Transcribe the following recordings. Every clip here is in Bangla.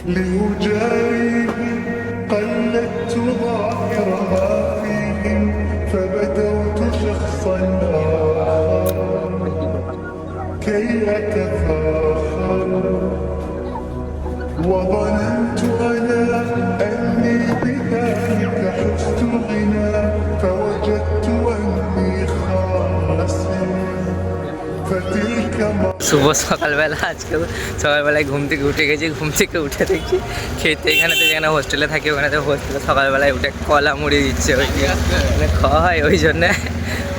لأجاريهم قلدت ظاهرها فيهم فبدوت شخصا آخر كي أتفاخر وظننت أنا أني بذلك حزت غنى فوجدت أني خاسر فتلك শুভ সকালবেলা। আজকে সকালবেলায় ঘুম থেকে উঠে গেছি, ঘুম থেকে উঠে দেখছি খেতে এখানেতে যেখানে হোস্টেলে থাকি ওখানেতে হোস্টেলে সকালবেলায় উঠে কলা মুড়ি দিচ্ছে, ওই খাওয়া হয়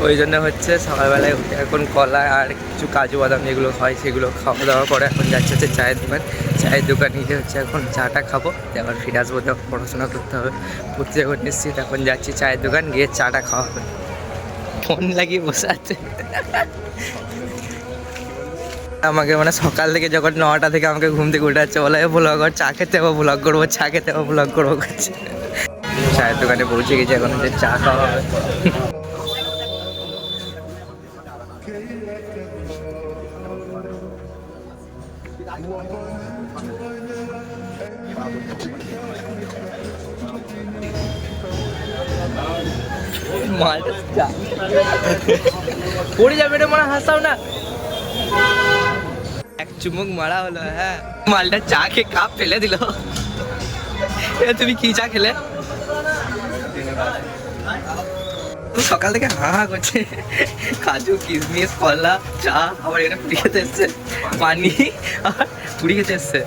ওই জন্য হচ্ছে সকালবেলায় উঠে এখন কলা আর কিছু কাজু বাদাম যেগুলো হয় সেগুলো খাওয়া দাওয়া করে এখন যাচ্ছে হচ্ছে চায়ের দোকান গিয়ে হচ্ছে এখন চাটা খাবো, আবার ফিরে আসবো, তখন পড়াশোনা করতে হবে, পড়তে যখন নিশ্চিত এখন যাচ্ছি চায়ের দোকান গিয়ে চাটা খাওয়া হবে। ফোন লাগিয়ে বসে আছে আমাকে, মানে সকাল থেকে যখন 9টা থেকে আমাকে ঘুম থেকে উঠে যাচ্ছে, বলে ব্লগ চা খেতে হবে, ব্লগ করবো, চা খেতে হবে, ব্লগ করবো করছে। চায়ের দোকানে পৌঁছে গেছি, এখন হচ্ছে চা খাওয়া হবে। পড়ে যাবে রে, মানে হাসাও না, এক চুমুক মারা হলো। হ্যাঁ, মালটা চা খেয়ে কাপ ফেলে দিল। তুমি কি চা খেলে? সকাল থেকে হা হা করছে, কাজু কিশমিশ কলা চা, আবার এখানে পুরি খেতে এসছে, পানি আর পুরি খেতে এসছে।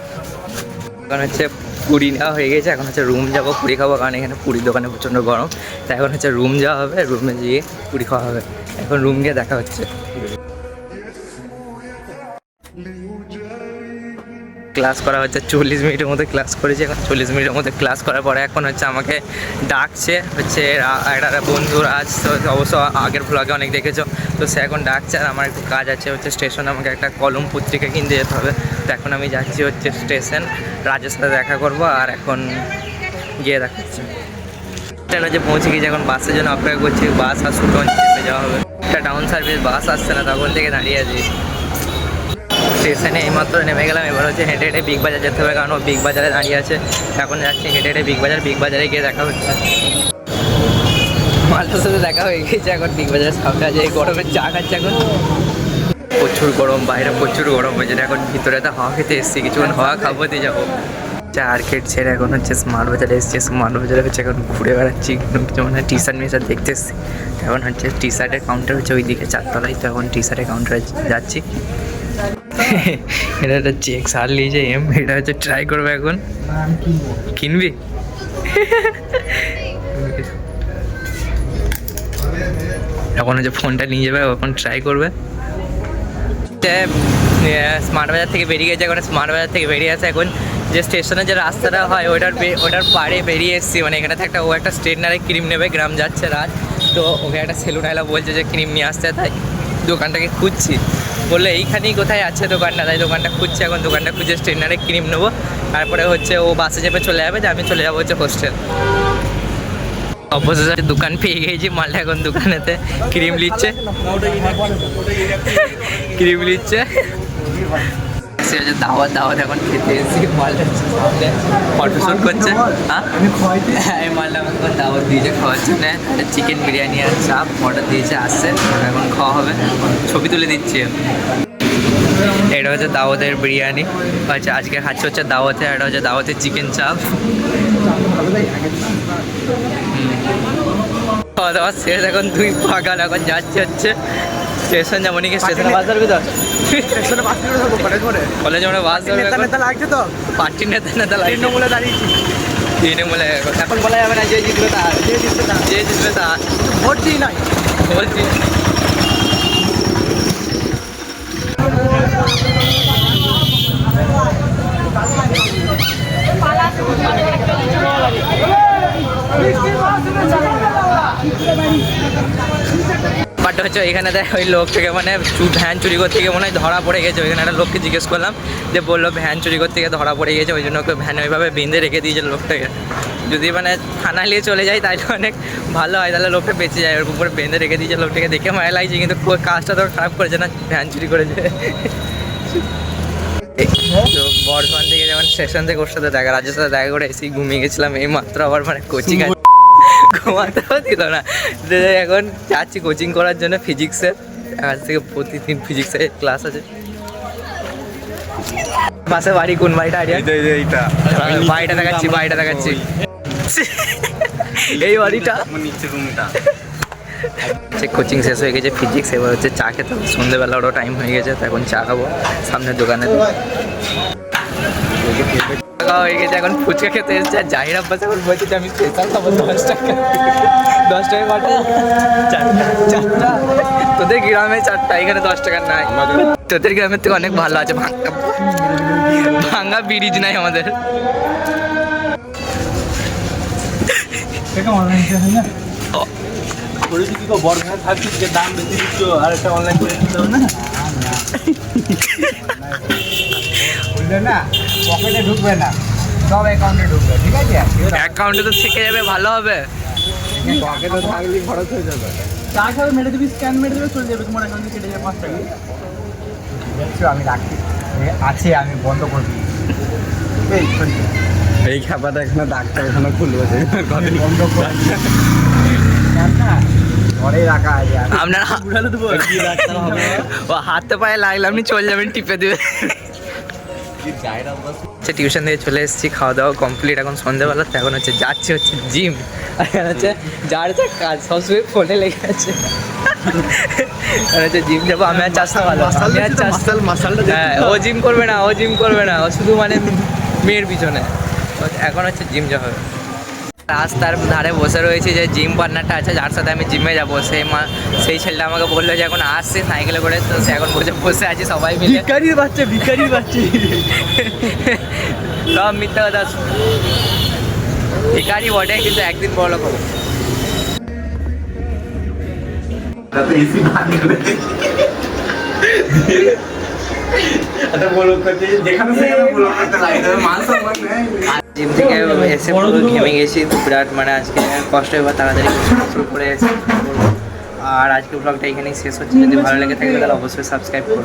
এখন হচ্ছে পুরি নেওয়া হয়ে গেছে, এখন হচ্ছে রুম যাবো পুরি খাবো, কারণ এখানে পুরীর দোকানে প্রচণ্ড গরম, তাই এখন হচ্ছে রুম যাওয়া হবে, রুমে গিয়ে পুরি খাওয়া হবে। এখন রুম গিয়ে দেখা হচ্ছে। ক্লাস করা হচ্ছে 40 মিনিটের মধ্যে ক্লাস করেছি, এখন 40 মিনিটের মধ্যে ক্লাস করার পরে এখন হচ্ছে আমাকে ডাকছে হচ্ছে একটা বন্ধু আজ, তো অবশ্য আগের ভ্লগে অনেক দেখেছো, তো সে এখন ডাকছে আর আমার একটু কাজ আছে হচ্ছে স্টেশনে, আমাকে একটা কলম পত্রিকা কিনতে যেতে হবে, তো এখন আমি যাচ্ছি হচ্ছে স্টেশন, রাজের সাথে দেখা করবো আর এখন গিয়ে দেখাচ্ছি। যে পৌঁছে গেছি, এখন বাসের জন্য অপেক্ষা করছি, বাস আর সুটন চেপে যাওয়া হবে। একটা টাউন সার্ভিস বাস আসছে না, তখন থেকে দাঁড়িয়ে আছি স্টেশনে, এইমাত্র নেমে গেলাম। এবার হচ্ছে হেঁটে হেঁটে বিগ বাজার যেতে হবে, কারণ ও বিগ বাজারে দাঁড়িয়ে আছে। এখন যাচ্ছি হেঁটে হেঁটে বিগ বাজারে গিয়ে দেখা হচ্ছে। মালটার সাথে দেখা হয়ে গেছে, এখন বিগ বাজারের সামনে আছে, এই গরমের চা খাচ্ছে। এখন প্রচুর গরম, বাইরে প্রচুর গরম হয়েছে, এখন ভিতরে তো হাওয়া খেতে এসেছি, কিছুক্ষণ হাওয়া খাবো দিয়ে যাবো। আর্কেড ছেড়ে এখন হচ্ছে স্মার্ট বাজারে এসেছি, স্মার্ট বাজারে হচ্ছে এখন ঘুরে বেড়াচ্ছি, কিছু মানে টি শার্ট মিশার্ট দেখতে এসেছি। এখন হচ্ছে টি শার্টের কাউন্টার হচ্ছে ওইদিকে 4 তলায়, তো এখন টি শার্টের কাউন্টারে যাচ্ছি। এটা একটা চেক সার নিয়েছে এটা হচ্ছে ট্রাই করবে, এখন কিনবি? এখন হচ্ছে ফোনটা নিয়ে যাবে, এখন ট্রাই করবে। স্মার্ট বাজার থেকে বেরিয়ে গেছে, এখন স্মার্ট বাজার থেকে বেরিয়ে আসে, এখন যে স্টেশনের যে রাস্তাটা হয় ওটার পাড়ে বেরিয়ে এসেছি, মানে এখানে একটা ও একটা স্ট্রেটনারে ক্রিম নেবে, গ্রাম যাচ্ছে রাত, তো ওকে একটা সেলুন আলা বলছে যে ক্রিম নিয়ে আসতে, তাই দোকানটাকে খুঁজছি, বললো এইখানেই কোথায় আছে দোকানটা, তাই দোকানটা খুঁজছি। এখন দোকানটা খুঁজে স্ট্রেটনারে ক্রিম নেবো, তারপরে হচ্ছে ও বাসে চেপে চলে যাবে, যে আমি চলে যাবো হচ্ছে হোস্টেল। অবশেষে দোকান পেয়ে গেছি, মালটা এখন দোকানেতে ক্রিম নিচ্ছে দাওয়াত এখন খেতে এসেছি, মালটা ফটোশ্যুট করছে। হ্যাঁ, এই মালটা আমাকে এখন দাওয়াত দিয়েছে খাওয়ার জন্য, চিকেন বিরিয়ানি আর চাপ অর্ডার দিয়েছে, আসছে, এখন খাওয়া হবে, ছবি তুলে দিচ্ছি। এটা হচ্ছে দাওয়াতের বিরিয়ানি, আচ্ছা আজকে খাচ্ছে হচ্ছে দাওয়াতে, এটা হচ্ছে দাওয়াতের চিকেন চাপ। খাওয়া দাওয়া শেষ, এখন 2 পাকান, এখন যাচ্ছে হচ্ছে স্টেশন যাবো নাকি, স্টেশনে বাস ধরবি তো? কলেজ মানে বাস ধরবে, লাগছে তো পার্টির নেতা লাগছে, তৃণমূলে দাঁড়িয়েছি, তৃণমূলে এখন বলা যাবে না যে জিতবে তার ভোট দিই নাই, ভোট দিই। বাট হচ্ছে এখানে দেখ ওই লোকটাকে মানে ভ্যান চুরি করতে গিয়ে মনে হয় ধরা পড়ে গেছে, ওইখানে একটা লোককে জিজ্ঞেস করলাম, যে বললো ভ্যান চুরি করতে গিয়ে ধরা পড়ে গেছে, ওই জন্য ওকে ভ্যান ওইভাবে বেঁধে রেখে দিয়েছে লোকটাকে। যদি মানে থানা নিয়ে চলে যায় তাহলে অনেক ভালো হয়, তাহলে লোকটা বেঁচে যায়, ওর উপরে বেঁধে রেখে দিয়েছে লোকটাকে, দেখে মায়া লাগছে, কিন্তু কাজটা তো খারাপ করেছে না, ভ্যান চুরি করেছে। তো বর্ধমান থেকে যখন স্টেশন থেকে ওর সাথে দেখা, রাজের সাথে দেখা করে এসে ঘুমিয়ে গেছিলাম এই মাত্র, আবার মানে কোচিং ঘুমাতেও দিল না। তো এখন যাচ্ছি কোচিং করার জন্য ফিজিক্সের, আজ থেকে প্রতিদিন ফিজিক্সের ক্লাস আছে। পাশে বাড়ি, কোন বাড়িটা আইডিয়া? বাড়িটা দেখাচ্ছি, বাড়িটা দেখাচ্ছি, এই বাড়িটা। কোচিং শেষ হয়ে গেছে ফিজিক্স, এবার হচ্ছে চা খেতে হবে, সন্ধ্যেবেলারও টাইম হয়ে গেছে, তো এখন চা খাবো সামনের দোকানে। হয়ে গেছে, এখন ফুচকা খেতে এসেছে। আর জাহির আব্বাস এখন বলছে যে আমি স্পেশাল খাবো 10 টাকা, 10 টাকা কটা? চারটা। তোদের গ্রামে 4টা, এখানে 10 টাকা নাই। তোদের গ্রামের থেকে অনেক ভালো আছে, ভাঙা ব্রিজ নাই আমাদের। দাম বেশি দিচ্ছ আর একটা অনলাইন করে দিতে হবে না, পকেটে ঢুকবে না, সব অ্যাকাউন্টে ঢুকবে, ঠিক আছে? অ্যাকাউন্টে তো থেকে যাবে, ভালো হবে। পকেটে থাকলে খরচ হয়ে যাবে। তার সাথে মেরে দিবি, স্ক্যান মেরে দেবে, চলে যাবে তোমার অ্যাকাউন্টে, কেটে যাবে 5 টাকা। দেখছো আমি রাখছি, আছে আমি বন্ধ করে দিই। এই খাবারটা এখানে ডাক্তার এখানে খুলবে, বন্ধ করে ঘরে রাখা আছে। আপনার ও হাতে পায়ে লাগলে আপনি চলে যাবেন, টিপে দেবে। টিউশন থেকে চলে এসেছি, খাওয়া দাওয়া কমপ্লিট, এখন সন্ধ্যেবেলা। তো এখন হচ্ছে যাচ্ছি হচ্ছে জিম, আর এখন হচ্ছে যার যা কাজ সবসময় ফোনে লেগে আছে। হচ্ছে জিম যাবো, আমি আর চাষটা ভালো, হ্যাঁ। ও জিম করবে না, ও জিম করবে না, ও শুধু মানে মেয়ের পিছনে। এখন হচ্ছে জিম যাওয়া হবে। রাস্তার ধারে বসে রয়েছে যে জিম পার্টনারটা আছে, যার সাথে আমি জিমে যাবো, সেই ছেলেটা আমাকে বললো যে এখন আসছে সাইকেলে করে, তো সে এখন বসে আছে সবাই মিলে। ভিখারির বাচ্চা সব মিথ্যা কথা, ভিখারি বটে কিন্তু একদিন বড় লোক হবে। জিম থেকে এসে পুরো ঘেমে গেছি, বিরাট মানে আজকে কষ্ট, এবার তাড়াতাড়ি শুরু করে এসে। আর আজকে ব্লগটা এখানেই শেষ হচ্ছে। যদি ভালো লেগে থাকে তাহলে অবশ্যই সাবস্ক্রাইব করুন।